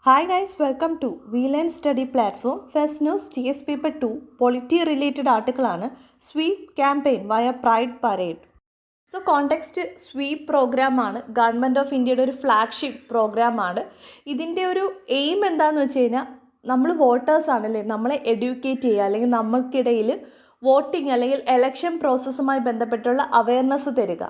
Hi guys, welcome to VLearn Study Platform. First news TS Paper 2 Polity related ആർട്ടിക്കിളാണ് sweep campaign via pride parade. So context sweep പ്രോഗ്രാമാണ് government of ഇന്ത്യയുടെ ഒരു flagship പ്രോഗ്രാമാണ്. ഇതിൻ്റെ ഒരു aim എന്താണെന്ന് വെച്ച് കഴിഞ്ഞാൽ നമ്മൾ വോട്ടേഴ്സ് ആണല്ലേ, നമ്മളെ എഡ്യൂക്കേറ്റ് ചെയ്യുക അല്ലെങ്കിൽ നമുക്കിടയിൽ വോട്ടിംഗ് അല്ലെങ്കിൽ എലക്ഷൻ പ്രോസസ്സുമായി ബന്ധപ്പെട്ടുള്ള അവയർനെസ് തരിക.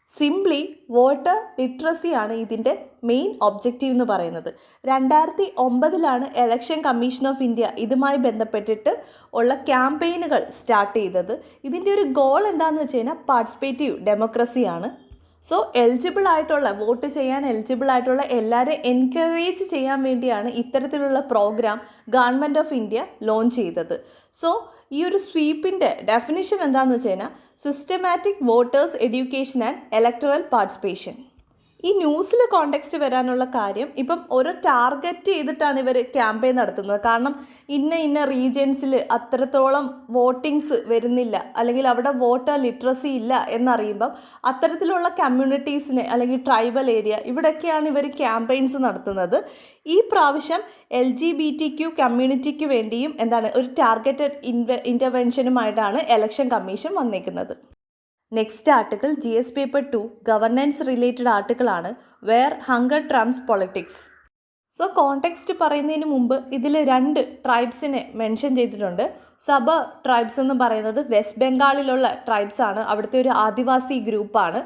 സിംപ്ലി വോട്ടർ ലിറ്ററസിയാണ് ഇതിൻ്റെ മെയിൻ ഒബ്ജക്റ്റീവ് എന്ന് പറയുന്നത്. 2009 ഇലക്ഷൻ കമ്മീഷൻ ഓഫ് ഇന്ത്യ ഇതുമായി ബന്ധപ്പെട്ടിട്ട് ഉള്ള ക്യാമ്പയിനുകൾ സ്റ്റാർട്ട് ചെയ്തത്. ഇതിൻ്റെ ഒരു ഗോൾ എന്താണെന്ന് വെച്ച് കഴിഞ്ഞാൽ പാർട്ടിസിപ്പേറ്റീവ് ഡെമോക്രസിയാണ്. സോ വോട്ട് ചെയ്യാൻ എലിജിബിൾ ആയിട്ടുള്ള എല്ലാവരെയും എൻകറേജ് ചെയ്യാൻ വേണ്ടിയാണ് ഇത്തരത്തിലുള്ള programme government of India launch ചെയ്തത്. സോ ഈ ഒരു സ്വീപ്പിൻ്റെ ഡെഫിനിഷൻ എന്താണെന്ന് വെച്ച് കഴിഞ്ഞാൽ systematic voters education and electoral participation. ഈ ന്യൂസിൽ കോണ്ടെക്സ്റ്റ് വരാനുള്ള കാര്യം, ഇപ്പം ഓരോ ടാർഗറ്റ് ചെയ്തിട്ടാണ് ഇവർ ക്യാമ്പയിൻ നടത്തുന്നത്. കാരണം ഇന്ന റീജിയൻസിൽ അത്രത്തോളം വോട്ടിങ്സ് വരുന്നില്ല അല്ലെങ്കിൽ അവിടെ വോട്ടർ ലിറ്ററസി ഇല്ല എന്നറിയുമ്പം അത്തരത്തിലുള്ള കമ്മ്യൂണിറ്റീസിനെ അല്ലെങ്കിൽ ട്രൈബൽ ഏരിയ ഇവിടെയൊക്കെയാണ് ഇവർ ക്യാമ്പയിൻസ് നടത്തുന്നത്. ഈ പ്രാവശ്യം LGBTQ കമ്മ്യൂണിറ്റിക്ക് വേണ്ടിയും ഒരു ടാർഗറ്റഡ് ഇൻ്റർവെൻഷനുമായിട്ടാണ് ഇലക്ഷൻ കമ്മീഷൻ വന്നേക്കുന്നത്. Next article GS paper 2 governance related ആർട്ടിക്കിളാണ് where hunger trumps politics. So context പറയുന്നതിന് മുമ്പ് ഇതിൽ 2 ട്രൈബ്സിനെ മെൻഷൻ ചെയ്തിട്ടുണ്ട്. സബർ ട്രൈബ്സ് എന്ന് പറയുന്നത് വെസ്റ്റ് ബംഗാളിലുള്ള ട്രൈബ്സാണ്, അവിടുത്തെ ഒരു ആദിവാസി ഗ്രൂപ്പാണ്.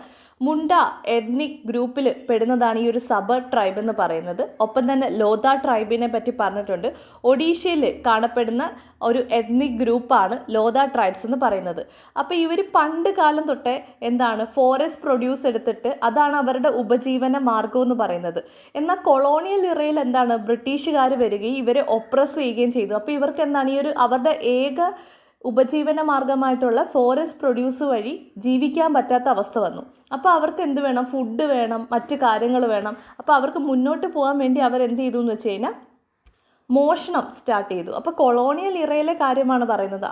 മുണ്ട എത്നിക് ഗ്രൂപ്പിൽ പെടുന്നതാണ് ഈ ഒരു സബർ ട്രൈബ് എന്ന് പറയുന്നത്. ഒപ്പം തന്നെ ലോധ ട്രൈബിനെ പറ്റി പറഞ്ഞിട്ടുണ്ട്. ഒഡീഷയിൽ കാണപ്പെടുന്ന ഒരു എത്നിക് ഗ്രൂപ്പാണ് ലോധ ട്രൈബ്സ് എന്ന് പറയുന്നത്. അപ്പോൾ ഇവർ പണ്ട് കാലം തൊട്ടേ ഫോറസ്റ്റ് പ്രൊഡ്യൂസ് എടുത്തിട്ട് അതാണ് അവരുടെ ഉപജീവന മാർഗം എന്ന് പറയുന്നത്. എന്നാൽ കൊളോണിയൽ ഇറയിൽ ബ്രിട്ടീഷുകാർ വരികയും ഇവരെ ഒപ്രസ് ചെയ്യുകയും ചെയ്തു. അപ്പോൾ ഇവർക്ക് ഈ ഒരു അവരുടെ ഏക ഉപജീവന മാർഗമായിട്ടുള്ള ഫോറസ്റ്റ് പ്രൊഡ്യൂസ് വഴി ജീവിക്കാൻ പറ്റാത്ത അവസ്ഥ വന്നു. അപ്പോൾ അവർക്ക് എന്ത് വേണം? ഫുഡ് വേണം, മറ്റു കാര്യങ്ങൾ വേണം. അപ്പോൾ അവർക്ക് മുന്നോട്ട് പോകാൻ വേണ്ടി അവരെന്ത് ചെയ്തു എന്ന് വെച്ച് കഴിഞ്ഞാൽ മോഷണം സ്റ്റാർട്ട് ചെയ്തു. അപ്പോൾ കൊളോണിയൽ ഇറയിലെ കാര്യമാണ് പറയുന്നത്.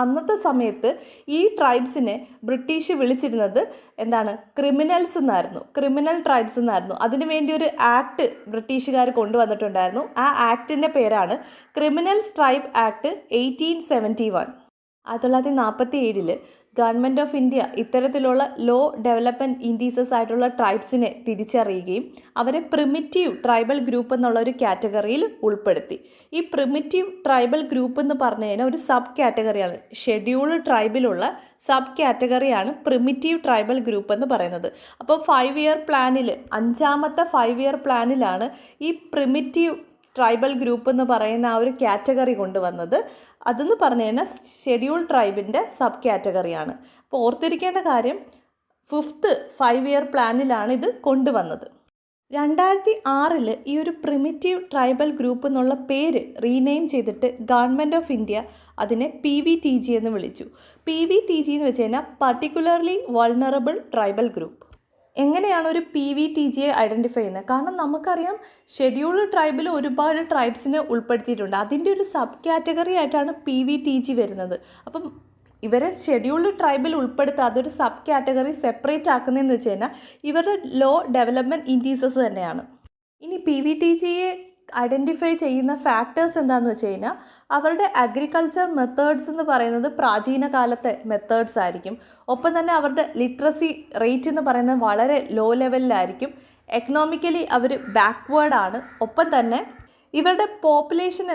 അന്നത്തെ സമയത്ത് ഈ ട്രൈബ്സിനെ ബ്രിട്ടീഷ് വിളിച്ചിരുന്നത് ക്രിമിനൽസ് എന്നായിരുന്നു, ക്രിമിനൽ ട്രൈബ്സ് എന്നായിരുന്നു. അതിനുവേണ്ടി ഒരു ആക്ട് ബ്രിട്ടീഷുകാർ കൊണ്ടുവന്നിട്ടുണ്ടായിരുന്നു. ആ ആക്ടിൻ്റെ പേരാണ് criminals tribe act 1871. 1947 government of India ഇത്തരത്തിലുള്ള ലോ ഡെവലപ്മെൻറ്റ് ഇൻഡീസസ് ആയിട്ടുള്ള ട്രൈബ്സിനെ തിരിച്ചറിയുകയും അവരെ പ്രിമിറ്റീവ് ട്രൈബൽ ഗ്രൂപ്പ് എന്നുള്ള ഒരു കാറ്റഗറിയിൽ ഉൾപ്പെടുത്തി. ഈ പ്രിമിറ്റീവ് ട്രൈബൽ ഗ്രൂപ്പ് എന്ന് പറഞ്ഞു കഴിഞ്ഞാൽ ഒരു സബ് കാറ്റഗറിയാണ്. ഷെഡ്യൂൾഡ് ട്രൈബിലുള്ള സബ് കാറ്റഗറിയാണ് പ്രിമിറ്റീവ് ട്രൈബൽ ഗ്രൂപ്പ് എന്ന് പറയുന്നത്. അപ്പോൾ 5 ഇയർ പ്ലാനിൽ 5ാമത്തെ 5 ഇയർ പ്ലാനിലാണ് ഈ പ്രിമിറ്റീവ് ട്രൈബൽ ഗ്രൂപ്പ് എന്ന് പറയുന്ന ആ ഒരു കാറ്റഗറി കൊണ്ടുവന്നത്. അതെന്ന് പറഞ്ഞു കഴിഞ്ഞാൽ ഷെഡ്യൂൾ ട്രൈബിൻ്റെ സബ് കാറ്റഗറിയാണ്. അപ്പോൾ ഓർത്തിരിക്കേണ്ട കാര്യം 5th 5 ഇയർ പ്ലാനിലാണ് ഇത് കൊണ്ടുവന്നത്. 2006 ഈ ഒരു പ്രിമിറ്റീവ് ട്രൈബൽ ഗ്രൂപ്പ് എന്നുള്ള പേര് റീനെയിം ചെയ്തിട്ട് ഗവൺമെൻറ് ഓഫ് ഇന്ത്യ അതിനെ PVTG എന്ന് വിളിച്ചു. PVTG എന്ന് വെച്ച് കഴിഞ്ഞാൽ പർട്ടിക്കുലർലി വൾണറബിൾ ട്രൈബൽ ഗ്രൂപ്പ്. എങ്ങനെയാണ് ഒരു PVTGയെ ഐഡൻറ്റിഫൈ ചെയ്യുന്നത്? കാരണം നമുക്കറിയാം ഷെഡ്യൂൾഡ് ട്രൈബിൽ ഒരുപാട് ട്രൈബ്സിനെ ഉൾപ്പെടുത്തിയിട്ടുണ്ട്. അതിൻ്റെ ഒരു സബ് കാറ്റഗറി ആയിട്ടാണ് PVTG വരുന്നത്. അപ്പം ഇവരെ ഷെഡ്യൂൾഡ് ട്രൈബിൽ ഉൾപ്പെടുത്താതെ അതൊരു സബ് കാറ്റഗറി സെപ്പറേറ്റ് ആക്കുന്നതെന്ന് വെച്ച് കഴിഞ്ഞാൽ ഇവരുടെ ലോ ഡെവലപ്മെൻറ്റ് ഇൻഡീസസ് തന്നെയാണ്. ഇനി PVTGയെ ഐഡൻറ്റിഫൈ ചെയ്യുന്ന ഫാക്ടേഴ്സ് എന്താണെന്ന് വെച്ച് കഴിഞ്ഞാൽ അവരുടെ അഗ്രികൾച്ചർ മെത്തേഡ്സ് എന്ന് പറയുന്നത് പ്രാചീന കാലത്തെ മെത്തേഡ്സ് ആയിരിക്കും. ഒപ്പം തന്നെ അവരുടെ ലിറ്ററസി റേറ്റ് എന്ന് പറയുന്നത് വളരെ ലോ ലെവലിലായിരിക്കും. എക്കണോമിക്കലി അവർ ബാക്ക്വേർഡാണ്. ഒപ്പം തന്നെ ഇവരുടെ പോപ്പുലേഷൻ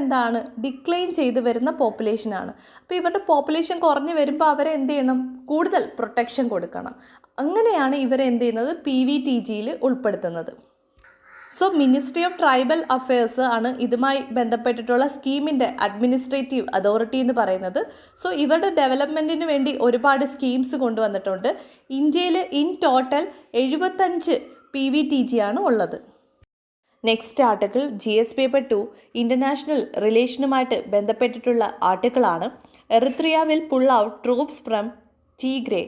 ഡിക്ലൈൻ ചെയ്ത് വരുന്ന പോപ്പുലേഷനാണ്. അപ്പോൾ ഇവരുടെ പോപ്പുലേഷൻ കുറഞ്ഞു വരുമ്പോൾ അവരെ എന്ത് ചെയ്യണം? കൂടുതൽ പ്രൊട്ടക്ഷൻ കൊടുക്കണം. അങ്ങനെയാണ് ഇവരെ PVTGയിൽ ഉൾപ്പെടുത്തുന്നത്. So ministry of tribal affairs ആണ് ഇതുമായി ബന്ധപ്പെട്ടിട്ടുള്ള സ്കീമിൻ്റെ അഡ്മിനിസ്ട്രേറ്റീവ് അതോറിറ്റി എന്ന് പറയുന്നത്. സോ ഇവരുടെ ഡെവലപ്മെൻറ്റിന് വേണ്ടി ഒരുപാട് സ്കീംസ് കൊണ്ടുവന്നിട്ടുണ്ട്. ഇന്ത്യയിൽ ഇൻ ടോട്ടൽ 75 PVTG ആണ് ഉള്ളത്. Next article GS paper 2 international റിലേഷനുമായിട്ട് ബന്ധപ്പെട്ടിട്ടുള്ള ആർട്ടിക്കിളാണ് Eritrea will pull out troops from Tigray.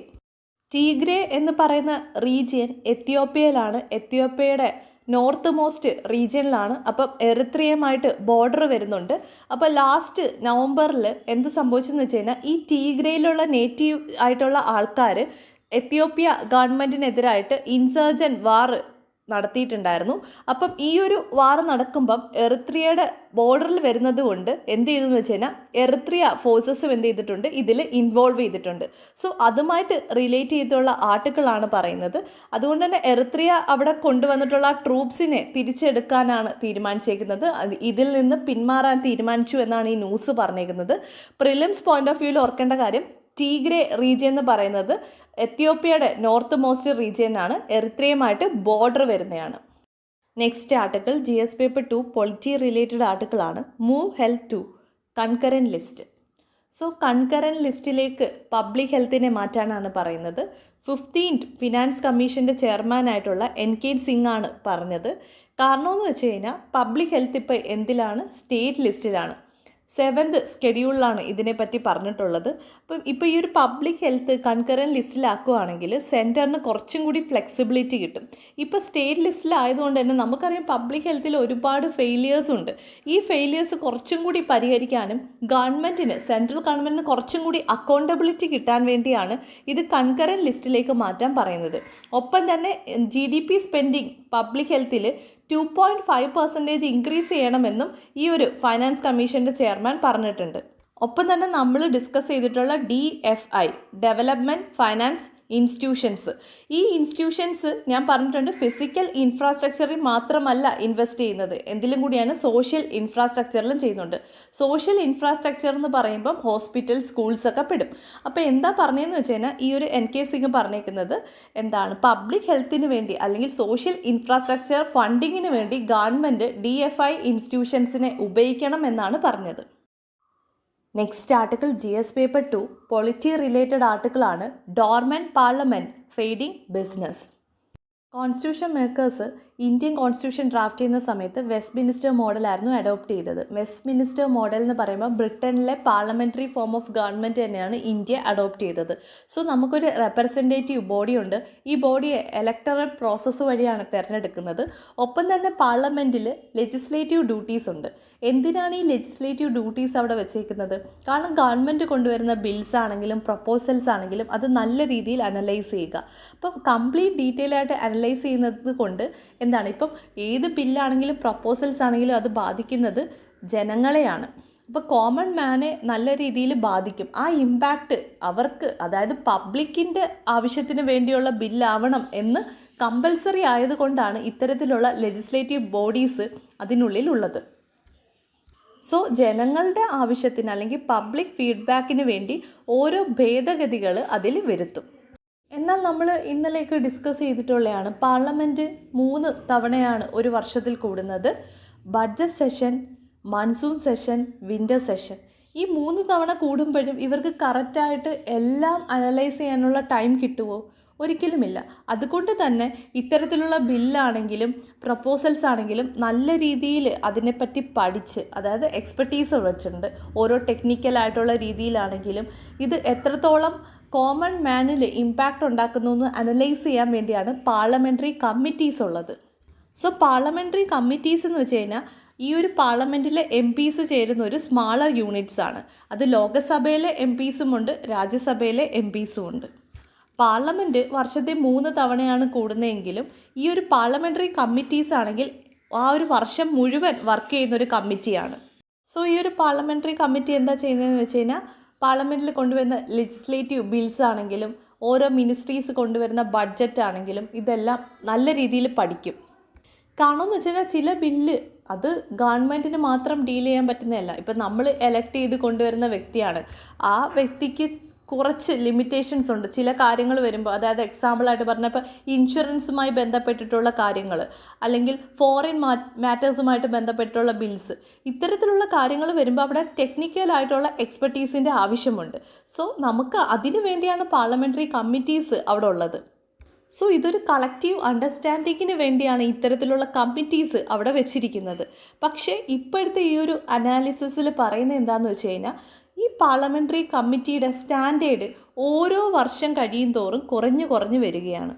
Tigray എന്ന് പറയുന്ന റീജിയൻ എത്യോപ്യയിലാണ്. എത്യോപ്യയുടെ നോർത്ത് മോസ്റ്റ് റീജിയനിലാണ്. അപ്പം എറിത്രിയയുമായിട്ട് ബോർഡർ വരുന്നുണ്ട്. അപ്പോൾ ലാസ്റ്റ് നവംബറിൽ എന്ത് സംഭവിച്ചെന്ന് വെച്ച് കഴിഞ്ഞാൽ ഈ ടീഗ്രയിലുള്ള നേറ്റീവ് ആയിട്ടുള്ള ആൾക്കാർ എത്യോപ്യ ഗവൺമെൻറ്റിനെതിരായിട്ട് ഇൻസർജൻ വാർ നടത്തിയിട്ടുണ്ടായിരുന്നു. അപ്പം ഈ ഒരു വാർ നടക്കുമ്പം എറിത്രിയയുടെ ബോർഡറിൽ വരുന്നത് കൊണ്ട് എന്ത് ചെയ്തു എന്ന് വെച്ച് കഴിഞ്ഞാൽ എറിത്രിയ ഫോഴ്സസും എന്ത് ചെയ്തിട്ടുണ്ട്, ഇതിൽ ഇൻവോൾവ് ചെയ്തിട്ടുണ്ട്. സോ അതുമായിട്ട് റിലേറ്റ് ചെയ്തിട്ടുള്ള ആർട്ടിക്കിളാണ് പറയുന്നത്. അതുകൊണ്ട് തന്നെ എറിത്രിയ അവിടെ കൊണ്ടുവന്നിട്ടുള്ള ട്രൂപ്സിനെ തിരിച്ചെടുക്കാനാണ് തീരുമാനിച്ചേക്കുന്നത്. ഇതിൽ നിന്ന് പിന്മാറാൻ തീരുമാനിച്ചു എന്നാണ് ഈ ന്യൂസ് പറഞ്ഞേക്കുന്നത്. പ്രിലിംസ് പോയിന്റ് ഓഫ് വ്യൂവിൽ ഓർക്കേണ്ട കാര്യം, ടീഗ്രേ റീജിയൻ എന്ന് പറയുന്നത് എത്യോപ്യയുടെ നോർത്ത് മോസ്റ്റ് റീജിയനാണ്, എറിത്രിയയുമായിട്ട് ബോർഡർ വരുന്നതാണ്. Next article GS paper 2 polity related ആർട്ടിക്കിളാണ്. Move health to concurrent list. So concurrent ലിസ്റ്റിലേക്ക് പബ്ലിക് ഹെൽത്തിനെ മാറ്റാനാണ് പറയുന്നത്. 15th ഫിനാൻസ് കമ്മീഷൻ്റെ ചെയർമാനായിട്ടുള്ള NK സിംഗ് ആണ് പറഞ്ഞത്. കാരണമെന്ന് വെച്ച് കഴിഞ്ഞാൽ പബ്ലിക് ഹെൽത്ത് ഇപ്പോൾ എന്തിലാണ്, സ്റ്റേറ്റ് ലിസ്റ്റിലാണ്. 7th സ്കെഡ്യൂളിലാണ് ഇതിനെപ്പറ്റി പറഞ്ഞിട്ടുള്ളത്. അപ്പം ഇപ്പോൾ ഈ ഒരു പബ്ലിക് ഹെൽത്ത് കൺകറൻറ്റ് ലിസ്റ്റിലാക്കുകയാണെങ്കിൽ സെൻറ്ററിന് കുറച്ചും കൂടി ഫ്ലെക്സിബിലിറ്റി കിട്ടും. ഇപ്പോൾ സ്റ്റേറ്റ് ലിസ്റ്റിലായതുകൊണ്ട് തന്നെ നമുക്കറിയാം പബ്ലിക് ഹെൽത്തിൽ ഒരുപാട് ഫെയിലിയേഴ്സ് ഉണ്ട്. ഈ ഫെയിലിയേഴ്സ് കുറച്ചും കൂടി പരിഹരിക്കാനും ഗവൺമെൻറ്റിന്, സെൻട്രൽ ഗവൺമെൻറ്റിന് കുറച്ചും കൂടി അക്കൗണ്ടബിലിറ്റി കിട്ടാൻ വേണ്ടിയാണ് ഇത് കൺകറൻറ്റ് ലിസ്റ്റിലേക്ക് മാറ്റാൻ പറയുന്നത്. ഒപ്പം തന്നെ GDP സ്പെൻഡിങ് പബ്ലിക് ഹെൽത്തിൽ 2.5% ഇൻക്രീസ് ചെയ്യണമെന്നും ഈ ഒരു ഫൈനാൻസ് കമ്മീഷൻ്റെ ചെയർമാൻ പറഞ്ഞിട്ടുണ്ട്. ഒപ്പം തന്നെ നമ്മൾ ഡിസ്കസ് ചെയ്തിട്ടുള്ള DFI ഡെവലപ്മെൻറ്റ് ഫൈനാൻസ് ഇൻസ്റ്റിറ്റ്യൂഷൻസ്, ഈ ഇൻസ്റ്റിറ്റ്യൂഷൻസ് ഞാൻ പറഞ്ഞിട്ടുണ്ട് ഫിസിക്കൽ ഇൻഫ്രാസ്ട്രക്ചറിൽ മാത്രമല്ല ഇൻവെസ്റ്റ് ചെയ്യുന്നത്, എന്തിലും കൂടിയാണ് സോഷ്യൽ ഇൻഫ്രാസ്ട്രക്ചറിലും ചെയ്യുന്നുണ്ട്. സോഷ്യൽ ഇൻഫ്രാസ്ട്രക്ചർ എന്ന് പറയുമ്പം ഹോസ്പിറ്റൽ, സ്കൂൾസ് ഒക്കെ പെടും. അപ്പോൾ എന്താ പറഞ്ഞതെന്ന് വെച്ച് കഴിഞ്ഞാൽ ഈ ഒരു NK സിംഗ് പറഞ്ഞേക്കുന്നത് എന്താണ്, പബ്ലിക് ഹെൽത്തിന് വേണ്ടി അല്ലെങ്കിൽ സോഷ്യൽ ഇൻഫ്രാസ്ട്രക്ചർ ഫണ്ടിങ്ങിന് വേണ്ടി ഗവൺമെൻറ് DFI ഇൻസ്റ്റിറ്റ്യൂഷൻസിനെ ഉപയോഗിക്കണം എന്നാണ് പറഞ്ഞത്. Next article GS paper 2 polity related ആർട്ടിക്കിളാണ്. Dormant parliament fading business. Constitution makers Indian constitution draft ചെയ്യുന്ന സമയത്ത് വെസ്റ്റ് മിനിസ്റ്റർ മോഡലായിരുന്നു അഡോപ്റ്റ് ചെയ്തത്. വെസ്റ്റ് മിനിസ്റ്റർ മോഡൽ എന്ന് പറയുമ്പോൾ ബ്രിട്ടനിലെ പാർലമെൻ്ററി ഫോം ഓഫ് ഗവൺമെൻറ് തന്നെയാണ് ഇന്ത്യ അഡോപ്റ്റ് ചെയ്തത്. സോ നമുക്കൊരു റെപ്രസെൻറ്റേറ്റീവ് ബോഡി ഉണ്ട്. ഈ ബോഡിയെ ഇലക്ടറൽ പ്രോസസ്സ് വഴിയാണ് തിരഞ്ഞെടുക്കുന്നത്. ഒപ്പം തന്നെ പാർലമെൻറ്റിൽ ലെജിസ്ലേറ്റീവ് ഡ്യൂട്ടീസ് ഉണ്ട്. എന്തിനാണ് ഈ ലെജിസ്ലേറ്റീവ് ഡ്യൂട്ടീസ് അവിടെ വെച്ചേക്കുന്നത്? കാരണം ഗവൺമെൻറ് കൊണ്ടുവരുന്ന ബിൽസ് ആണെങ്കിലും പ്രപ്പോസൽസ് ആണെങ്കിലും അത് നല്ല രീതിയിൽ അനലൈസ് ചെയ്യുക. അപ്പം കംപ്ലീറ്റ് ഡീറ്റെയിൽ ആയിട്ട് അനലൈസ് ചെയ്യുന്നത് കൊണ്ട് എന്താണ്, ഇപ്പം ഏത് ബില്ലാണെങ്കിലും പ്രപ്പോസൽസ് ആണെങ്കിലും അത് ബാധിക്കുന്നത് ജനങ്ങളെയാണ്. അപ്പോൾ കോമൺ മാനെ നല്ല രീതിയിൽ ബാധിക്കും. ആ ഇമ്പാക്റ്റ് അവർക്ക്, അതായത് പബ്ലിക്കിൻ്റെ ആവശ്യത്തിന് വേണ്ടിയുള്ള ബില്ലാവണം എന്ന് കമ്പൽസറി ആയതുകൊണ്ടാണ് ഇത്തരത്തിലുള്ള ലെജിസ്ലേറ്റീവ് ബോഡീസ് അതിനുള്ളിലുള്ളത്. സോ ജനങ്ങളുടെ ആവശ്യത്തിന് അല്ലെങ്കിൽ പബ്ലിക് ഫീഡ്ബാക്കിന് വേണ്ടി ഓരോ ഭേദഗതികൾ അതിൽ വരുത്തും. എന്നാൽ നമ്മൾ ഇന്നലേക്ക് ഡിസ്കസ് ചെയ്തിട്ടുള്ളതാണ് പാർലമെൻറ്റ് 3 തവണയാണ് ഒരു വർഷത്തിൽ കൂടുന്നത്. Budget session, monsoon session, winter session. ഈ 3 തവണ കൂടുമ്പോഴും ഇവർക്ക് കറക്റ്റായിട്ട് എല്ലാം അനലൈസ് ചെയ്യാനുള്ള ടൈം കിട്ടുമോ? ഒരിക്കലുമില്ല. അതുകൊണ്ട് തന്നെ ഇത്തരത്തിലുള്ള ബില്ലാണെങ്കിലും പ്രപ്പോസൽസ് ആണെങ്കിലും നല്ല രീതിയിൽ അതിനെപ്പറ്റി പഠിച്ച്, അതായത് എക്സ്പെർട്ടീസ് വെച്ചിട്ടുണ്ട്. ഓരോ ടെക്നിക്കലായിട്ടുള്ള രീതിയിലാണെങ്കിലും ഇത് എത്രത്തോളം കോമൺ മാനിൽ ഇമ്പാക്റ്റ് ഉണ്ടാക്കുന്നു എന്ന് അനലൈസ് ചെയ്യാൻ വേണ്ടിയാണ് പാർലമെൻ്ററി കമ്മിറ്റീസ് ഉള്ളത്. സോ പാർലമെൻ്ററി കമ്മിറ്റീസ് എന്ന് വെച്ച് കഴിഞ്ഞാൽ ഈ ഒരു പാർലമെൻറ്റിലെ MPs ചേരുന്ന ഒരു സ്മാളർ യൂണിറ്റ്സ് ആണ്. അത് ലോകസഭയിലെ MPസും ഉണ്ട്, രാജ്യസഭയിലെ MPസും ഉണ്ട്. പാർലമെൻറ്റ് വർഷത്തിൽ 3 തവണയാണ് കൂടുന്നതെങ്കിലും ഈ ഒരു പാർലമെൻ്ററി കമ്മിറ്റീസ് ആണെങ്കിൽ ആ ഒരു വർഷം മുഴുവൻ വർക്ക് ചെയ്യുന്നൊരു കമ്മിറ്റിയാണ്. സോ ഈ ഒരു പാർലമെൻ്ററി കമ്മിറ്റി എന്താ ചെയ്യുന്നതെന്ന് വെച്ച് കഴിഞ്ഞാൽ പാർലമെൻറ്റിൽ കൊണ്ടുവരുന്ന ലെജിസ്ലേറ്റീവ് ബിൽസ് ആണെങ്കിലും ഓരോ മിനിസ്ട്രീസ് കൊണ്ടുവരുന്ന ബഡ്ജറ്റ് ആണെങ്കിലും ഇതെല്ലാം നല്ല രീതിയിൽ പഠിക്കും. കാരണമെന്ന് വെച്ച് കഴിഞ്ഞാൽ ചില ബില്ല് അത് ഗവൺമെൻറ്റിന് മാത്രം ഡീൽ ചെയ്യാൻ പറ്റുന്നതല്ല. ഇപ്പം നമ്മൾ എലക്ട് ചെയ്ത് കൊണ്ടുവരുന്ന വ്യക്തിയാണ്, ആ വ്യക്തിക്ക് കുറച്ച് ലിമിറ്റേഷൻസ് ഉണ്ട് ചില കാര്യങ്ങൾ വരുമ്പോൾ. അതായത് എക്സാമ്പിളായിട്ട് പറഞ്ഞപ്പോൾ ഇൻഷുറൻസുമായി ബന്ധപ്പെട്ടിട്ടുള്ള കാര്യങ്ങൾ, അല്ലെങ്കിൽ ഫോറിൻ മാറ്റേഴ്സുമായിട്ട് ബന്ധപ്പെട്ടുള്ള ബിൽസ്, ഇത്തരത്തിലുള്ള കാര്യങ്ങൾ വരുമ്പോൾ അവിടെ ടെക്നിക്കലായിട്ടുള്ള എക്സ്പെർട്ടീസിൻ്റെ ആവശ്യമുണ്ട്. സോ നമുക്ക് അതിനു വേണ്ടിയാണ് പാർലമെൻ്ററി കമ്മിറ്റീസ് അവിടെ ഉള്ളത്. സോ ഇതൊരു കളക്റ്റീവ് അണ്ടർസ്റ്റാൻഡിങ്ങിന് വേണ്ടിയാണ് ഇത്തരത്തിലുള്ള കമ്മിറ്റീസ് അവിടെ വെച്ചിരിക്കുന്നത്. പക്ഷേ ഇപ്പോഴത്തെ ഈ ഒരു അനാലിസിസിൽ പറയുന്നത് എന്താണെന്ന് വെച്ച് കഴിഞ്ഞാൽ ഈ പാർലമെൻ്ററി കമ്മിറ്റിയുടെ സ്റ്റാൻഡേർഡ് ഓരോ വർഷം കഴിയും തോറും കുറഞ്ഞു വരികയാണ്.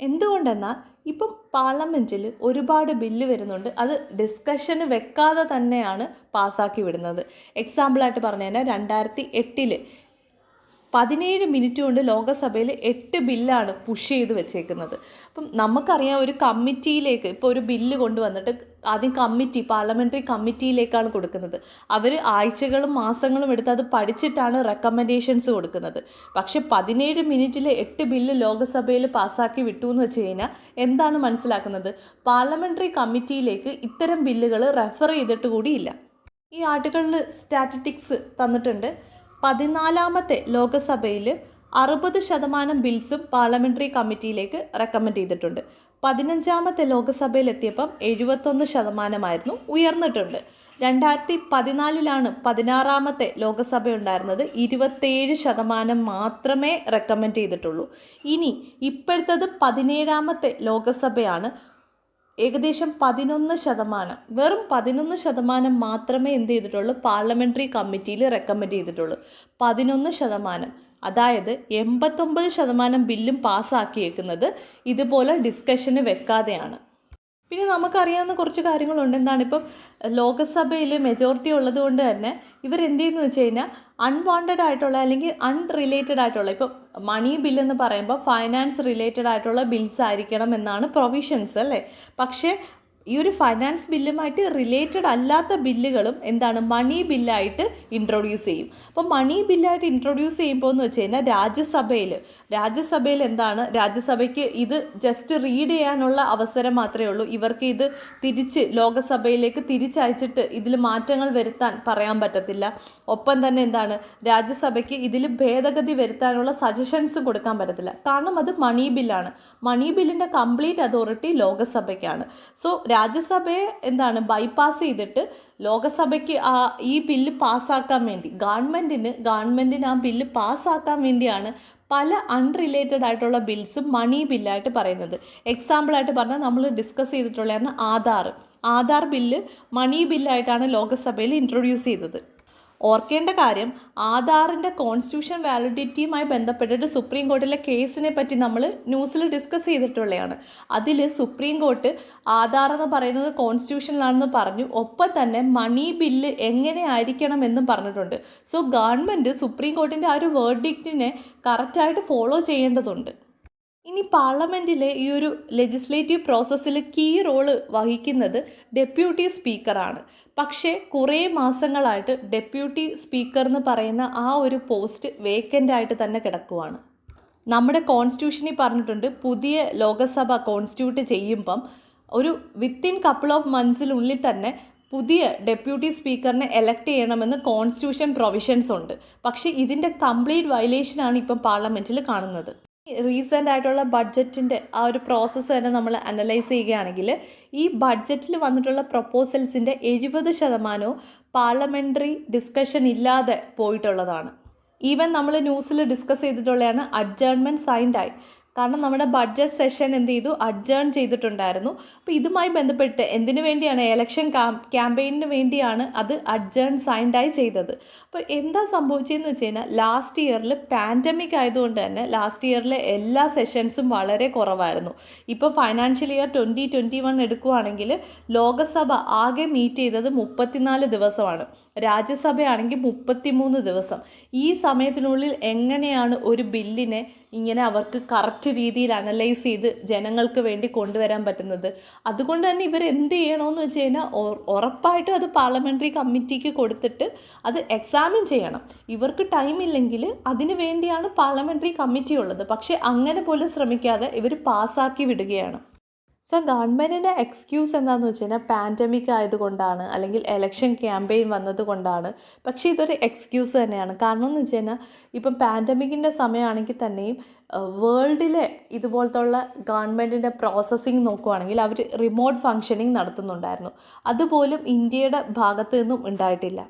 എന്തുകൊണ്ടെന്നാൽ ഇപ്പം പാർലമെൻറ്റിൽ ഒരുപാട് ബില്ല് വരുന്നുണ്ട്, അത് ഡിസ്കഷന് വെക്കാതെ തന്നെയാണ് പാസ്സാക്കി വിടുന്നത്. എക്സാമ്പിളായിട്ട് പറഞ്ഞു കഴിഞ്ഞാൽ 2008 17 മിനിറ്റ് കൊണ്ട് ലോകസഭയിൽ 8 ബില്ലാണ് പുഷ് ചെയ്ത് വെച്ചേക്കുന്നത്. അപ്പം നമുക്കറിയാം ഒരു കമ്മിറ്റിയിലേക്ക് ഇപ്പോൾ ഒരു ബില്ല് കൊണ്ടുവന്നിട്ട് ആദ്യം പാർലമെൻ്ററി കമ്മിറ്റിയിലേക്കാണ് കൊടുക്കുന്നത്. അവർ ആഴ്ചകളും മാസങ്ങളും എടുത്ത് അത് പഠിച്ചിട്ടാണ് റെക്കമെൻഡേഷൻസ് കൊടുക്കുന്നത്. പക്ഷേ 17 മിനിറ്റിൽ 8 ബില്ല് ലോകസഭയിൽ പാസ്സാക്കി വിട്ടു എന്ന് വെച്ച് കഴിഞ്ഞാൽ എന്താണ് മനസ്സിലാക്കുന്നത്? പാർലമെൻ്ററി കമ്മിറ്റിയിലേക്ക് ഇത്തരം ബില്ലുകൾ റെഫർ ചെയ്തിട്ട് കൂടിയില്ല. ഈ ആർട്ടിക്കിളിൽ സ്റ്റാറ്റിസ്റ്റിക്സ് തന്നിട്ടുണ്ട്. 14ാമത്തെ ലോകസഭയിൽ 60% ബിൽസും പാർലമെൻ്ററി കമ്മിറ്റിയിലേക്ക് റെക്കമെൻഡ് ചെയ്തിട്ടുണ്ട്. 15ാമത്തെ ലോകസഭയിൽ എത്തിയപ്പം 71% ഉയർന്നിട്ടുണ്ട്. 2014 16ാമത്തെ ലോകസഭ ഉണ്ടായിരുന്നത് 27% മാത്രമേ റെക്കമെൻഡ് ചെയ്തിട്ടുള്ളൂ. ഇനി ഇപ്പോഴത്തത് 17ാമത്തെ ലോകസഭയാണ്. ഏകദേശം 11%, വെറും 11% മാത്രമേ എന്ത് ചെയ്തിട്ടുള്ളൂ? പാർലമെൻ്ററി കമ്മിറ്റിയിൽ റെക്കമെൻഡ് ചെയ്തിട്ടുള്ളൂ. 11%, അതായത് 89% ബില്ലും പാസ്സാക്കിയേക്കുന്നത് ഇതുപോലെ ഡിസ്കഷന് വെക്കാതെയാണ്. പിന്നെ നമുക്കറിയാവുന്ന കുറച്ച് കാര്യങ്ങളുണ്ട്. എന്താണ്, ഇപ്പം ലോകസഭയിൽ മെജോറിറ്റി ഉള്ളത് കൊണ്ട് തന്നെ ഇവരെന്ത് ചെയ്യുന്നു വെച്ച് കഴിഞ്ഞാൽ അൺവാണ്ടഡ് ആയിട്ടുള്ള അല്ലെങ്കിൽ അൺറിലേറ്റഡ് ആയിട്ടുള്ള, ഇപ്പം മണി ബില്ലെന്ന് പറയുമ്പോൾ ഫൈനാൻസ് റിലേറ്റഡ് ആയിട്ടുള്ള ബിൽസ് ആയിരിക്കണം എന്നാണ് പ്രൊവിഷൻസ് അല്ലേ. പക്ഷേ ഈ ഒരു ഫൈനാൻസ് ബില്ലുമായിട്ട് റിലേറ്റഡ് അല്ലാത്ത ബില്ലുകളും എന്താണ് മണി ബില്ലായിട്ട് ഇൻട്രൊഡ്യൂസ് ചെയ്യും. അപ്പോൾ മണി ബില്ലായിട്ട് ഇൻട്രൊഡ്യൂസ് ചെയ്യുമ്പോൾ എന്ന് വെച്ച് കഴിഞ്ഞാൽ രാജ്യസഭയിൽ എന്താണ്, രാജ്യസഭയ്ക്ക് ഇത് ജസ്റ്റ് റീഡ് ചെയ്യാനുള്ള അവസരം മാത്രമേ ഉള്ളൂ. ഇവർക്ക് ഇത് തിരിച്ച് ലോകസഭയിലേക്ക് തിരിച്ചയച്ചിട്ട് ഇതിൽ മാറ്റങ്ങൾ വരുത്താൻ പറയാൻ പറ്റത്തില്ല. ഒപ്പം തന്നെ എന്താണ്, രാജ്യസഭയ്ക്ക് ഇതിൽ ഭേദഗതി വരുത്താനുള്ള സജഷൻസ് കൊടുക്കാൻ പറ്റത്തില്ല. കാരണം അത് മണി ബില്ലാണ്. മണി ബില്ലിൻ്റെ കംപ്ലീറ്റ് അതോറിറ്റി ലോകസഭയ്ക്കാണ്. സോ രാജ്യസഭയെ എന്താണ് ബൈപ്പാസ് ചെയ്തിട്ട് ലോകസഭയ്ക്ക് ഈ ബില്ല് പാസ്സാക്കാൻ വേണ്ടി ഗവൺമെൻറ്റിന് ആ ബില്ല് പാസ്സാക്കാൻ വേണ്ടിയാണ് പല അൺറിലേറ്റഡ് ആയിട്ടുള്ള ബിൽസും മണി ബില്ലായിട്ട് പറയുന്നത്. എക്സാമ്പിളായിട്ട് പറഞ്ഞാൽ നമ്മൾ ഡിസ്കസ് ചെയ്തിട്ടുള്ളതാണ് ആധാർ ബില്ല് മണി ബില്ലായിട്ടാണ് ലോകസഭയിൽ ഇൻട്രൊഡ്യൂസ് ചെയ്തത്. ഓർക്കേണ്ട കാര്യം, ആധാറിൻ്റെ കോൺസ്റ്റിറ്റ്യൂഷൻ വാലിഡിറ്റിയുമായി ബന്ധപ്പെട്ടിട്ട് സുപ്രീം കോർട്ടിലെ കേസിനെ പറ്റി നമ്മൾ ന്യൂസിൽ ഡിസ്കസ് ചെയ്തിട്ടുള്ളതാണ്. അതിൽ സുപ്രീം കോർട്ട് ആധാർ എന്ന് പറയുന്നത് കോൺസ്റ്റിറ്റ്യൂഷനിലാണെന്ന് പറഞ്ഞു. ഒപ്പം തന്നെ മണി ബില്ല് എങ്ങനെ ആയിരിക്കണം എന്നും പറഞ്ഞിട്ടുണ്ട്. സോ ഗവൺമെൻറ് സുപ്രീം കോർട്ടിൻ്റെ ആ ഒരു വേർഡിക്റ്റിനെ കറക്റ്റായിട്ട് ഫോളോ ചെയ്യേണ്ടതുണ്ട്. ഇനി പാർലമെൻറ്റിലെ ഈ ഒരു ലെജിസ്ലേറ്റീവ് പ്രോസസ്സിൽ കീ റോള് വഹിക്കുന്നത് ഡെപ്യൂട്ടി സ്പീക്കറാണ്. പക്ഷേ കുറേ മാസങ്ങളായിട്ട് ഡെപ്യൂട്ടി സ്പീക്കർ എന്ന് പറയുന്ന ആ ഒരു പോസ്റ്റ് വേക്കൻ്റ് ആയിട്ട് തന്നെ കിടക്കുവാണ്. നമ്മുടെ കോൺസ്റ്റിറ്റ്യൂഷനിൽ പറഞ്ഞിട്ടുണ്ട്, പുതിയ ലോകസഭ കോൺസ്റ്റിറ്റ്യൂട്ട് ചെയ്യുമ്പം ഒരു വിത്തിൻ കപ്പിൾ ഓഫ് മന്ത്സിനുള്ളിൽ തന്നെ പുതിയ ഡെപ്യൂട്ടി സ്പീക്കറിനെ എലക്ട് ചെയ്യണമെന്ന് കോൺസ്റ്റിറ്റ്യൂഷൻ പ്രൊവിഷൻസ് ഉണ്ട്. പക്ഷേ ഇതിൻ്റെ കംപ്ലീറ്റ് വയലേഷനാണ് ഇപ്പം പാർലമെൻറ്റിൽ കാണുന്നത്. റീസെൻ്റ് ആയിട്ടുള്ള ബഡ്ജറ്റിൻ്റെ ആ ഒരു പ്രോസസ്സ് തന്നെ നമ്മൾ അനലൈസ് ചെയ്യുകയാണെങ്കിൽ ഈ ബഡ്ജറ്റിൽ വന്നിട്ടുള്ള പ്രൊപ്പോസൽസിൻ്റെ 70% പാർലമെൻ്ററി ഡിസ്കഷൻ ഇല്ലാതെ പോയിട്ടുള്ളതാണ്. ഈവൻ നമ്മൾ ന്യൂസിൽ ഡിസ്കസ് ചെയ്തിട്ടുള്ളതാണ് അഡ്ജേൺമെൻറ്റ് സൈൻഡായി. കാരണം നമ്മുടെ ബഡ്ജറ്റ് സെഷൻ എന്ത് ചെയ്തു, അഡ്ജേൺ ചെയ്തിട്ടുണ്ടായിരുന്നു. അപ്പോൾ ഇതുമായി ബന്ധപ്പെട്ട് എന്തിനു വേണ്ടിയാണ്, ഇലക്ഷൻ ക്യാമ്പയിന് വേണ്ടിയാണ് അത് അഡ്ജേൺ സൈൻഡായി ചെയ്തത്. അപ്പോൾ എന്താ സംഭവിച്ചതെന്ന് വെച്ച് കഴിഞ്ഞാൽ ലാസ്റ്റ് ഇയറിൽ പാൻഡമിക് ആയതുകൊണ്ട് തന്നെ ലാസ്റ്റ് ഇയറിലെ എല്ലാ സെഷൻസും വളരെ കുറവായിരുന്നു. ഇപ്പോൾ ഫൈനാൻഷ്യൽ ഇയർ 2021 എടുക്കുകയാണെങ്കിൽ ലോകസഭ ആകെ മീറ്റ് ചെയ്തത് 34 ദിവസമാണ്. രാജ്യസഭയാണെങ്കിൽ 33 ദിവസം. ഈ സമയത്തിനുള്ളിൽ എങ്ങനെയാണ് ഒരു ബില്ലിനെ ഇങ്ങനെ അവർക്ക് കറക്റ്റ് രീതിയിൽ അനലൈസ് ചെയ്ത് ജനങ്ങൾക്ക് വേണ്ടി കൊണ്ടുവരാൻ പറ്റുന്നത്? അതുകൊണ്ട് തന്നെ ഇവർ എന്ത് ചെയ്യണമെന്ന് വെച്ച് കഴിഞ്ഞാൽ ഉറപ്പായിട്ടും അത് പാർലമെൻ്ററി കമ്മിറ്റിക്ക് കൊടുത്തിട്ട് അത് എക്സാമിൻ ചെയ്യണം. ഇവർക്ക് ടൈമില്ലെങ്കിൽ അതിന് വേണ്ടിയാണ് പാർലമെൻ്ററി കമ്മിറ്റി ഉള്ളത്. പക്ഷേ അങ്ങനെ പോലും ശ്രമിക്കാതെ ഇവർ പാസ്സാക്കി വിടുകയാണ്. സോ ഗവൺമെൻറ്റിൻ്റെ എക്സ്ക്യൂസ് എന്താണെന്ന് വെച്ച് കഴിഞ്ഞാൽ പാൻഡമിക് ആയതുകൊണ്ടാണ്, അല്ലെങ്കിൽ എലക്ഷൻ ക്യാമ്പയിൻ വന്നതുകൊണ്ടാണ്. പക്ഷേ ഇതൊരു എക്സ്ക്യൂസ് തന്നെയാണ്. കാരണം എന്ന് വെച്ച് കഴിഞ്ഞാൽ ഇപ്പം പാൻഡമിക്കിൻ്റെ സമയമാണെങ്കിൽ തന്നെയും വേൾഡിലെ ഇതുപോലത്തുള്ള ഗവൺമെൻറ്റിൻ്റെ പ്രോസസ്സിങ് നോക്കുകയാണെങ്കിൽ അവർ റിമോട്ട് ഫങ്ഷനിങ് നടത്തുന്നുണ്ടായിരുന്നു. അതുപോലും ഇന്ത്യയുടെ ഭാഗത്തു നിന്നും ഉണ്ടായിട്ടില്ല.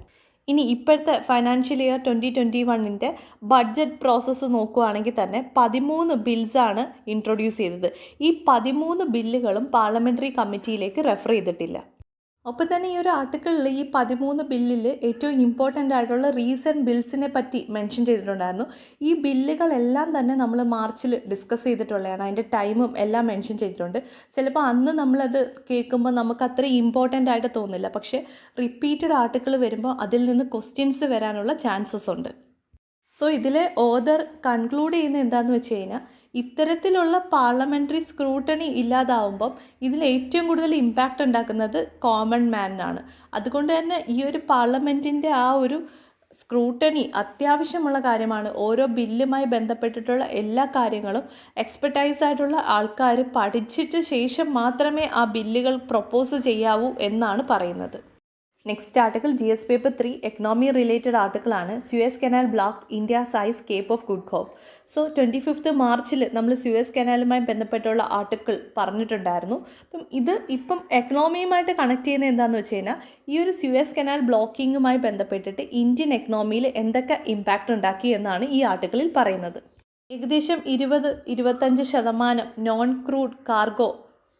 ഇനി ഇപ്പോഴത്തെ ഫൈനാൻഷ്യൽ ഇയർ 2021 ബഡ്ജറ്റ് പ്രോസസ്സ് നോക്കുകയാണെങ്കിൽ തന്നെ 13 ബിൽസാണ് ഇൻട്രൊഡ്യൂസ് ചെയ്തത്. ഈ 13 ബില്ലുകളും പാർലമെൻ്ററി കമ്മിറ്റിയിലേക്ക് റെഫർ ചെയ്തിട്ടില്ല. ഒപ്പം തന്നെ ഈ ഒരു ആർട്ടിക്കിളിൽ ഈ 13 ബില്ലിൽ ഏറ്റവും ഇമ്പോർട്ടൻ്റ് ആയിട്ടുള്ള റീസെൻറ്റ് ബിൽസിനെ പറ്റി മെൻഷൻ ചെയ്തിട്ടുണ്ടായിരുന്നു. ഈ ബില്ലുകളെല്ലാം തന്നെ നമ്മൾ മാർച്ചിൽ ഡിസ്കസ് ചെയ്തിട്ടുള്ളതാണ്. അതിൻ്റെ ടൈമും എല്ലാം മെൻഷൻ ചെയ്തിട്ടുണ്ട്. ചിലപ്പോൾ അന്ന് നമ്മളത് കേൾക്കുമ്പോൾ നമുക്ക് അത്ര ഇമ്പോർട്ടൻ്റ് ആയിട്ട് തോന്നില്ല. പക്ഷേ റിപ്പീറ്റഡ് ആർട്ടിക്കിൾ വരുമ്പോൾ അതിൽ നിന്ന് ക്വസ്റ്റ്യൻസ് വരാനുള്ള ചാൻസസ് ഉണ്ട്. സോ ഇതിലെ ഓതർ കൺക്ലൂഡ് ചെയ്യുന്നത് എന്താണെന്ന് വെച്ച് കഴിഞ്ഞാൽ ഇത്തരത്തിലുള്ള പാർലമെൻ്ററി സ്ക്രൂട്ടണി ഇല്ലാതാവുമ്പം ഇതിൽ ഏറ്റവും കൂടുതൽ ഇമ്പാക്റ്റ് ഉണ്ടാക്കുന്നത് കോമൺ മാനാണ്. അതുകൊണ്ട് തന്നെ ഈ ഒരു പാർലമെൻറ്റിൻ്റെ ആ ഒരു സ്ക്രൂട്ടണി അത്യാവശ്യമുള്ള കാര്യമാണ്. ഓരോ ബില്ലുമായി ബന്ധപ്പെട്ടിട്ടുള്ള എല്ലാ കാര്യങ്ങളും എക്സ്പെർട്ടൈസ് ആയിട്ടുള്ള ആൾക്കാർ പഠിച്ചിട്ട് ശേഷം മാത്രമേ ആ ബില്ലുകൾ പ്രൊപ്പോസ് ചെയ്യാവൂ എന്നാണ് പറയുന്നത്. Next article GS paper 3 economy related ആർട്ടിക്കിളാണ്. Suez canal block India size Cape of Good Hope. So 25 മാർച്ചിൽ നമ്മൾ സ്യൂയസ് കനാലുമായി ബന്ധപ്പെട്ടുള്ള ആർട്ടിക്കിൾ പറഞ്ഞിട്ടുണ്ടായിരുന്നു. ഇപ്പം എക്കണോമിയുമായിട്ട് കണക്ട് ചെയ്യുന്നത് എന്താണെന്ന് വെച്ച് കഴിഞ്ഞാൽ ഈ ഒരു സ്യൂയസ് കനാൽ ബ്ലോക്കിങ്ങുമായി ബന്ധപ്പെട്ടിട്ട് ഇന്ത്യൻ എക്കണോമിയിൽ എന്തൊക്കെ ഇമ്പാക്റ്റ് ഉണ്ടാക്കി എന്നാണ് ഈ ആർട്ടിക്കിളിൽ പറയുന്നത്. ഏകദേശം 20-25% നോൺ ക്രൂഡ് കാർഗോ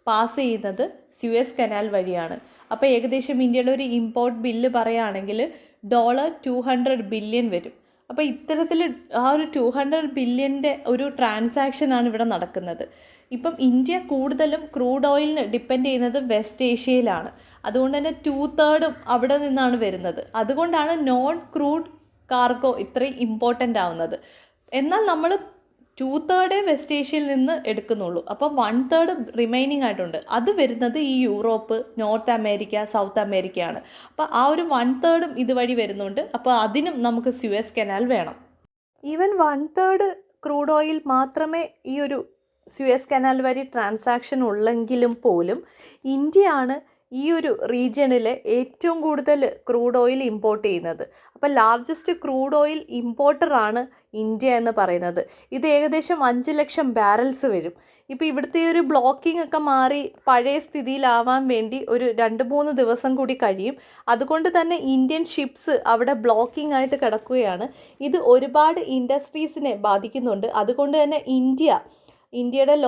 പാസ് ചെയ്യുന്നത് സ്യൂയസ് കനാൽ വഴിയാണ്. അപ്പോൾ ഏകദേശം ഇന്ത്യയുടെ ഒരു ഇമ്പോർട്ട് ബില്ല് പറയുകയാണെങ്കിൽ $200 ബില്യൺ വരും. അപ്പോൾ ഇത്തരത്തിൽ ആ ഒരു 200 ബില്യൻ്റെ ഒരു ട്രാൻസാക്ഷനാണ് ഇവിടെ നടക്കുന്നത്. ഇപ്പം ഇന്ത്യ കൂടുതലും ക്രൂഡ് ഓയിലിന് ഡിപ്പെൻഡ് ചെയ്യുന്നത് വെസ്റ്റ് ഏഷ്യയിലാണ്. അതുകൊണ്ട് തന്നെ 2/3 അവിടെ നിന്നാണ് വരുന്നത്. അതുകൊണ്ടാണ് നോൺ ക്രൂഡ് കാർഗോ ഇത്രയും ഇമ്പോർട്ടൻ്റ് ആവുന്നത്. എന്നാൽ നമ്മൾ 2/3 വെസ്റ്റ് ഏഷ്യയിൽ നിന്ന് എടുക്കുന്നുള്ളൂ. അപ്പം 1/3 റിമൈനിങ് ആയിട്ടുണ്ട്. അത് വരുന്നത് ഈ യൂറോപ്പ്, നോർത്ത് അമേരിക്ക, സൗത്ത് അമേരിക്കയാണ്. അപ്പോൾ ആ ഒരു 1/3 ഇതുവഴി വരുന്നുണ്ട്. അപ്പോൾ അതിനും നമുക്ക് സ്യൂയസ് കനാൽ വേണം. ഈവൻ 1/3 ക്രൂഡ് ഓയിൽ മാത്രമേ ഈ ഒരു സ്യൂയസ് കനാൽ വഴി ട്രാൻസാക്ഷൻ ഉള്ളെങ്കിലും പോലും ഇന്ത്യയാണ് ഈ ഒരു റീജിയണിൽ ഏറ്റവും കൂടുതൽ ക്രൂഡ് ഓയിൽ ഇമ്പോർട്ട് ചെയ്യുന്നത്. അപ്പോൾ ലാർജസ്റ്റ് ക്രൂഡ് ഓയിൽ ഇമ്പോർട്ടറാണ് ഇന്ത്യ എന്ന് പറയുന്നത്. ഇത് ഏകദേശം 5 ലക്ഷം ബാരൽസ് വരും. ഇപ്പോൾ ഇവിടുത്തെ ഒരു ബ്ലോക്കിംഗ് ഒക്കെ മാറി പഴയ സ്ഥിതിയിലാവാൻ വേണ്ടി ഒരു 2-3 ദിവസം കൂടി കഴിയും. അതുകൊണ്ട് തന്നെ ഇന്ത്യൻ ഷിപ്സ് അവിടെ ബ്ലോക്കിംഗ് ആയിട്ട് കിടക്കുകയാണ്. ഇത് ഒരുപാട് ഇൻഡസ്ട്രീസിനെ ബാധിക്കുന്നുണ്ട്. അതുകൊണ്ട് തന്നെ ഇന്ത്യയുടെ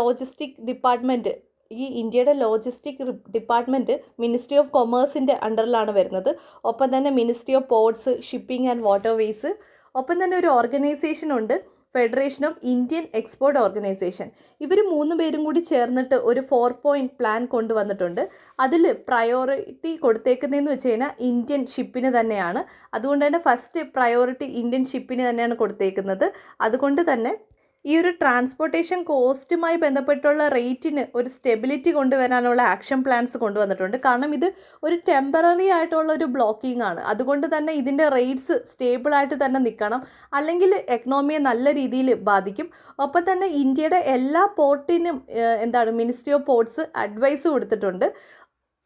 ലോജിസ്റ്റിക് ഡിപ്പാർട്ട്മെൻറ്റ് മിനിസ്ട്രി ഓഫ് കൊമേഴ്സിൻ്റെ അണ്ടറിലാണ് വരുന്നത്. ഒപ്പം തന്നെ ministry of ports, shipping and waterways, ഒപ്പം തന്നെ ഒരു ഓർഗനൈസേഷൻ ഉണ്ട്, federation of Indian export organisation. ഇവർ 3 പേരും കൂടി ചേർന്നിട്ട് ഒരു 4 പോയിൻറ്റ് പ്ലാൻ കൊണ്ടുവന്നിട്ടുണ്ട്. അതിൽ പ്രയോറിറ്റി കൊടുത്തേക്കുന്നതെന്ന് വെച്ച് കഴിഞ്ഞാൽ ഇന്ത്യൻ ഷിപ്പിന് തന്നെയാണ്. അതുകൊണ്ട് തന്നെ ഫസ്റ്റ് പ്രയോറിറ്റി ഇന്ത്യൻ ഷിപ്പിന് തന്നെയാണ് കൊടുത്തേക്കുന്നത്. അതുകൊണ്ട് തന്നെ ഈ ഒരു ട്രാൻസ്പോർട്ടേഷൻ കോസ്റ്റുമായി ബന്ധപ്പെട്ടുള്ള റേറ്റിന് ഒരു സ്റ്റെബിലിറ്റി കൊണ്ടുവരാനുള്ള ആക്ഷൻ പ്ലാൻസ് കൊണ്ടുവന്നിട്ടുണ്ട്. കാരണം ഇത് ഒരു ടെമ്പററി ആയിട്ടുള്ള ഒരു ബ്ലോക്കിംഗ് ആണ്. അതുകൊണ്ട് തന്നെ ഇതിൻ്റെ റേറ്റ്സ് സ്റ്റേബിളായിട്ട് തന്നെ നിൽക്കണം, അല്ലെങ്കിൽ എക്കണോമിയെ നല്ല രീതിയിൽ ബാധിക്കും. ഒപ്പം തന്നെ ഇന്ത്യയുടെ എല്ലാ പോർട്ടിനും മിനിസ്ട്രി ഓഫ് പോർട്സ് അഡ്വൈസ് കൊടുത്തിട്ടുണ്ട്.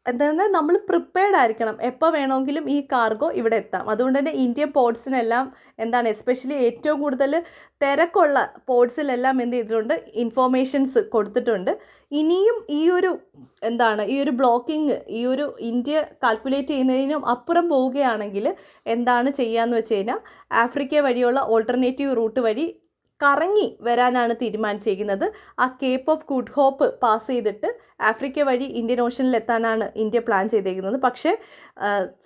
എന്താണ്, നമ്മൾ പ്രിപ്പയർഡ് ആയിരിക്കണം, എപ്പോൾ വേണമെങ്കിലും ഈ കാർഗോ ഇവിടെ എത്താം. അതുകൊണ്ട് തന്നെ ഇന്ത്യൻ പോർട്സിനെല്ലാം എസ്പെഷ്യലി ഏറ്റവും കൂടുതൽ തിരക്കുള്ള പോർട്സിലെല്ലാം എന്ത് ചെയ്തിട്ടുണ്ട്, ഇൻഫോർമേഷൻസ് കൊടുത്തിട്ടുണ്ട്. ഇനിയും ഈ ഒരു ബ്ലോക്കിംഗ് ഈ ഒരു ഇന്ത്യ കാൽക്കുലേറ്റ് ചെയ്യുന്നതിനും അപ്പുറം പോവുകയാണെങ്കിൽ എന്താണ് ചെയ്യുകയെന്ന് വെച്ച് കഴിഞ്ഞാൽ ആഫ്രിക്ക വഴിയുള്ള ഓൾട്ടർനേറ്റീവ് റൂട്ട് വഴി കറങ്ങി വരാനാണ് തീരുമാനിച്ചിരിക്കുന്നത്. ആ Cape of Good Hope pass ചെയ്തിട്ട് ആഫ്രിക്ക വഴി ഇന്ത്യൻ ഓഷനിൽ എത്താനാണ് ഇന്ത്യ പ്ലാൻ ചെയ്തിരിക്കുന്നത്. പക്ഷേ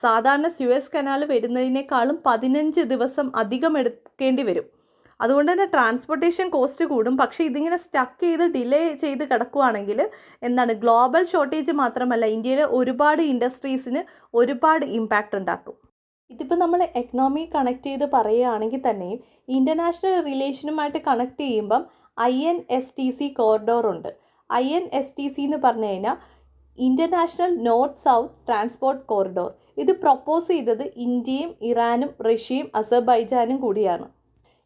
സാധാരണ സ്യൂയസ് കനാൽ വരുന്നതിനേക്കാളും 15 ദിവസം അധികം എടുക്കേണ്ടി വരും. അതുകൊണ്ട് തന്നെ ട്രാൻസ്പോർട്ടേഷൻ കോസ്റ്റ് കൂടും. പക്ഷേ ഇതിങ്ങനെ സ്റ്റക്ക് ചെയ്ത് ഡിലേ ചെയ്ത് കിടക്കുകയാണെങ്കിൽ ഗ്ലോബൽ ഷോർട്ടേജ് മാത്രമല്ല, ഇന്ത്യയിലെ ഒരുപാട് ഇൻഡസ്ട്രീസിന് ഒരുപാട് ഇമ്പാക്റ്റ് ഉണ്ടാക്കും. ഇതിപ്പോൾ നമ്മൾ എക്കണോമി കണക്ട് ചെയ്ത് പറയുകയാണെങ്കിൽ തന്നെയും ഇൻ്റർനാഷണൽ റിലേഷനുമായിട്ട് കണക്ട് ചെയ്യുമ്പം INSTC കോറിഡോർ ഉണ്ട്. INSTC എന്ന് പറഞ്ഞു കഴിഞ്ഞാൽ international north south transport corridor. ഇത് പ്രൊപ്പോസ് ചെയ്തത് ഇന്ത്യയും ഇറാനും റഷ്യയും അസർബൈജാനും കൂടിയാണ്.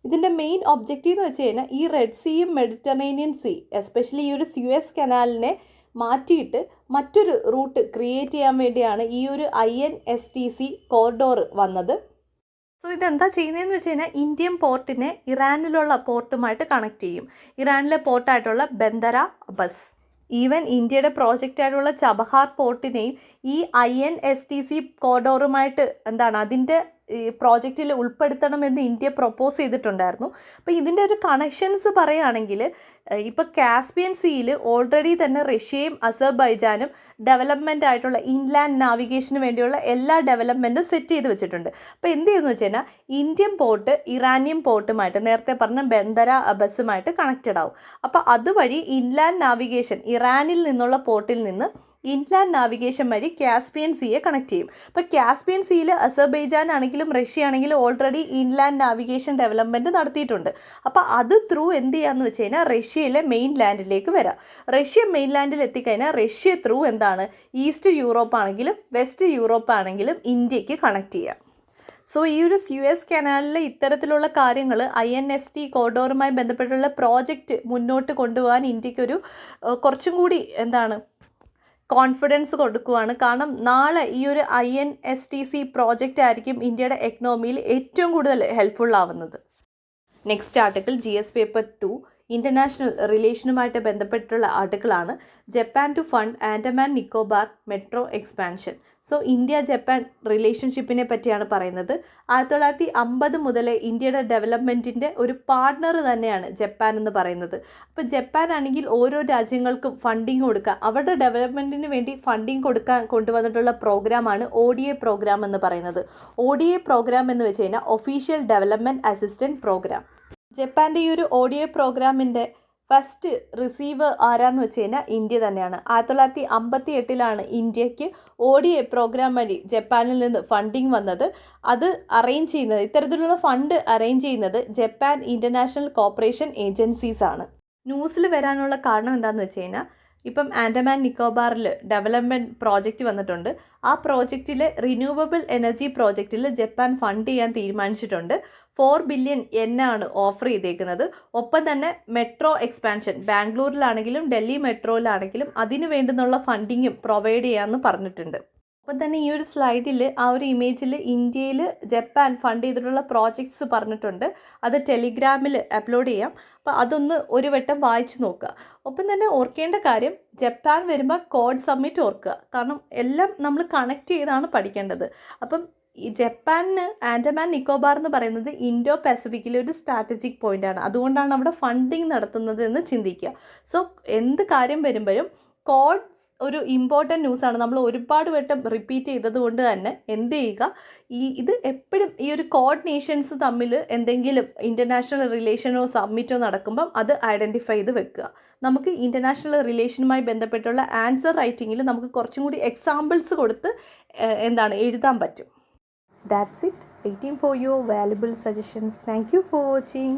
ഇതിൻ്റെ മെയിൻ ഒബ്ജക്റ്റീവ് എന്ന് വെച്ച് കഴിഞ്ഞാൽ ഈ റെഡ് സീയും മെഡിറ്ററേനിയൻ സീ, എസ്പെഷ്യലി ഈ ഒരു സ്യൂയസ് കനാലിനെ മാറ്റിയിട്ട് മറ്റൊരു റൂട്ട് ക്രിയേറ്റ് ചെയ്യാൻ വേണ്ടിയാണ് ഈ ഒരു INSTC കോറിഡോർ വന്നത്. സോ ഇതെന്താ ചെയ്യുന്നതെന്ന് വെച്ച് കഴിഞ്ഞാൽ ഇന്ത്യൻ പോർട്ടിനെ ഇറാനിലുള്ള പോർട്ടുമായിട്ട് കണക്ട് ചെയ്യും. ഇറാനിലെ പോർട്ടായിട്ടുള്ള ബന്ദർ അബ്ബാസ്, ഈവൻ ഇന്ത്യയുടെ പ്രോജക്റ്റായിട്ടുള്ള ചബഹാർ പോർട്ടിനെയും ഈ INSTC കോറിഡോറുമായിട്ട് അതിൻ്റെ പ്രോജക്റ്റിൽ ഉൾപ്പെടുത്തണമെന്ന് ഇന്ത്യ പ്രൊപ്പോസ് ചെയ്തിട്ടുണ്ടായിരുന്നു. അപ്പോൾ ഇതിൻ്റെ ഒരു കണക്ഷൻസ് പറയുകയാണെങ്കിൽ ഇപ്പോൾ കാസ്പിയൻ സീയിൽ ഓൾറെഡി തന്നെ റഷ്യയും അസർബൈജാനും ഡെവലപ്മെൻ്റ് ആയിട്ടുള്ള ഇൻലാൻഡ് നാവിഗേഷന് വേണ്ടിയുള്ള എല്ലാ ഡെവലപ്മെൻറ്റും സെറ്റ് ചെയ്ത് വെച്ചിട്ടുണ്ട്. അപ്പോൾ എന്ത് ചെയ്യുമെന്ന് വെച്ച് കഴിഞ്ഞാൽ ഇന്ത്യൻ പോർട്ട് ഇറാനിയൻ പോർട്ടുമായിട്ട്, നേരത്തെ പറഞ്ഞ ബന്ദർ അബ്ബാസുമായിട്ട് കണക്റ്റഡ് ആവും. അപ്പോൾ അതുവഴി ഇൻലാൻഡ് നാവിഗേഷൻ ഇറാനിൽ നിന്നുള്ള പോർട്ടിൽ നിന്ന് ഇൻലാൻഡ് നാവിഗേഷൻ വഴി കാസ്പിയൻ സീയെ കണക്ട് ചെയ്യും. അപ്പോൾ കാസ്പിയൻ സീയിൽ അസർബൈജാൻ ആണെങ്കിലും റഷ്യ ആണെങ്കിലും ഓൾറെഡി ഇൻലാൻഡ് നാവിഗേഷൻ ഡെവലപ്മെൻറ്റ് നടത്തിയിട്ടുണ്ട്. അപ്പോൾ അത് ത്രൂ എന്ത് ചെയ്യാന്ന് വെച്ച് കഴിഞ്ഞാൽ റഷ്യയിലെ മെയിൻ ലാൻഡിലേക്ക് വരാം. റഷ്യ മെയിൻ ലാൻഡിൽ എത്തിക്കഴിഞ്ഞാൽ റഷ്യ ത്രൂ എന്താണ് ഈസ്റ്റ് യൂറോപ്പ് ആണെങ്കിലും വെസ്റ്റ് യൂറോപ്പ് ആണെങ്കിലും ഇന്ത്യക്ക് കണക്ട് ചെയ്യാം. സോ ഈ ഒരു സ്യൂയസ് കനാലിലെ ഇത്തരത്തിലുള്ള കാര്യങ്ങൾ INST കോറിഡോറുമായി ബന്ധപ്പെട്ടുള്ള പ്രോജക്റ്റ് മുന്നോട്ട് കൊണ്ടുപോകാൻ ഇന്ത്യക്കൊരു കുറച്ചും കൂടി എന്താണ് കോൺഫിഡൻസ് കൊടുക്കുകയാണ്. കാരണം നാളെ ഈ ഒരു INSTC പ്രോജക്റ്റ് ആയിരിക്കും ഇന്ത്യയുടെ എക്കണോമിയിൽ ഏറ്റവും കൂടുതൽ ഹെൽപ്ഫുൾ ആവുന്നത്. Next article GS paper 2 international റിലേഷനുമായിട്ട് ബന്ധപ്പെട്ടുള്ള ആർട്ടിക്കിളാണ്. Japan to fund Andaman Nicobar metro expansion. So India Japan റിലേഷൻഷിപ്പിനെ പറ്റിയാണ് പറയുന്നത്. 1950 മുതൽ ഇന്ത്യയുടെ ഡെവലപ്മെൻറ്റിൻ്റെ ഒരു പാർട്ട്ണർ തന്നെയാണ് ജപ്പാൻ എന്ന് പറയുന്നത്. അപ്പോൾ ജപ്പാൻ ആണെങ്കിൽ ഓരോ രാജ്യങ്ങൾക്കും ഫണ്ടിങ് കൊടുക്കുക, അവരുടെ ഡെവലപ്മെൻറ്റിന് വേണ്ടി ഫണ്ടിങ് കൊടുക്കാൻ കൊണ്ടുവന്നിട്ടുള്ള പ്രോഗ്രാമാണ് ODA പ്രോഗ്രാം എന്ന് പറയുന്നത്. ODA പ്രോഗ്രാം എന്ന് വെച്ച് കഴിഞ്ഞാൽ ഒഫീഷ്യൽ ഡെവലപ്മെൻറ്റ് അസിസ്റ്റൻറ്റ് പ്രോഗ്രാം. ജപ്പാൻ്റെ ഈ ഒരു ODA പ്രോഗ്രാമിൻ്റെ ഫസ്റ്റ് റിസീവർ ആരാന്ന് വെച്ച് കഴിഞ്ഞാൽ ഇന്ത്യ തന്നെയാണ്. 1958 ഇന്ത്യക്ക് ODA പ്രോഗ്രാം വഴി ജപ്പാനിൽ നിന്ന് ഫണ്ടിങ് വന്നത്. അത് അറേഞ്ച് ചെയ്യുന്നത്, ഇത്തരത്തിലുള്ള ഫണ്ട് അറേഞ്ച് ചെയ്യുന്നത് ജപ്പാൻ ഇൻ്റർനാഷണൽ കോപ്പറേഷൻ ഏജൻസീസ് ആണ്. ന്യൂസിൽ വരാനുള്ള കാരണം എന്താണെന്ന് വെച്ച് കഴിഞ്ഞാൽ ഇപ്പം ആൻഡമാൻ നിക്കോബാറിൽ ഡെവലപ്മെൻറ്റ് പ്രോജക്റ്റ് വന്നിട്ടുണ്ട്. ആ പ്രോജക്റ്റിൽ റിന്യൂവബിൾ എനർജി പ്രോജക്റ്റിൽ ജപ്പാൻ ഫണ്ട് ചെയ്യാൻ തീരുമാനിച്ചിട്ടുണ്ട്. 4 ബില്യൺ ആണ് ഓഫർ ചെയ്തേക്കുന്നത്. ഒപ്പം തന്നെ മെട്രോ എക്സ്പാൻഷൻ ബാംഗ്ലൂരിലാണെങ്കിലും ഡൽഹി മെട്രോയിലാണെങ്കിലും അതിന് വേണ്ടുന്നുള്ള ഫണ്ടിങ്ങും പ്രൊവൈഡ് ചെയ്യാമെന്ന് പറഞ്ഞിട്ടുണ്ട്. അപ്പം തന്നെ ഈ ഒരു സ്ലൈഡിൽ ആ ഒരു ഇമേജിൽ ഇന്ത്യയിൽ ജപ്പാൻ ഫണ്ട് ചെയ്തിട്ടുള്ള പ്രോജക്ട്സ് പറഞ്ഞിട്ടുണ്ട്. അത് ടെലിഗ്രാമിൽ അപ്ലോഡ് ചെയ്യാം. അപ്പോൾ അതൊന്ന് ഒരു വട്ടം വായിച്ച് നോക്കുക. ഒപ്പം തന്നെ ഓർക്കേണ്ട കാര്യം, ജപ്പാൻ വരുമ്പോൾ കോഡ് സബ്മിറ്റ് ഓർക്കുക. കാരണം എല്ലാം നമ്മൾ കണക്ട് ചെയ്താണ് പഠിക്കേണ്ടത്. അപ്പം ഈ ജപ്പാനിന് ആൻഡമാൻ നിക്കോബാർ എന്ന് പറയുന്നത് ഇൻഡോ പസഫിക്കിലെ ഒരു സ്ട്രാറ്റജിക് പോയിൻ്റാണ്. അതുകൊണ്ടാണ് അവിടെ ഫണ്ടിങ് നടത്തുന്നത് എന്ന് ചിന്തിക്കുക. സോ എന്ത് കാര്യം വരുമ്പോഴും കോഡ് ഒരു ഇമ്പോർട്ടൻറ്റ് ന്യൂസാണ്. നമ്മൾ ഒരുപാട് വട്ടം റിപ്പീറ്റ് ചെയ്തത് കൊണ്ട് തന്നെ എന്ത് ചെയ്യുക, ഇത് എപ്പോഴും ഈ ഒരു കോർഡിനേഷൻസ് തമ്മിൽ എന്തെങ്കിലും ഇൻ്റർനാഷണൽ റിലേഷനോ സബ്മിറ്റോ നടക്കുമ്പം അത് ഐഡൻറ്റിഫൈ ചെയ്ത് വെക്കുക. നമുക്ക് ഇൻ്റർനാഷണൽ റിലേഷനുമായി ബന്ധപ്പെട്ടുള്ള ആൻസർ റൈറ്റിങ്ങിൽ നമുക്ക് കുറച്ചും കൂടി എക്സാമ്പിൾസ് കൊടുത്ത് എഴുതാൻ പറ്റും. That's it. Waiting for your valuable suggestions. Thank you for watching.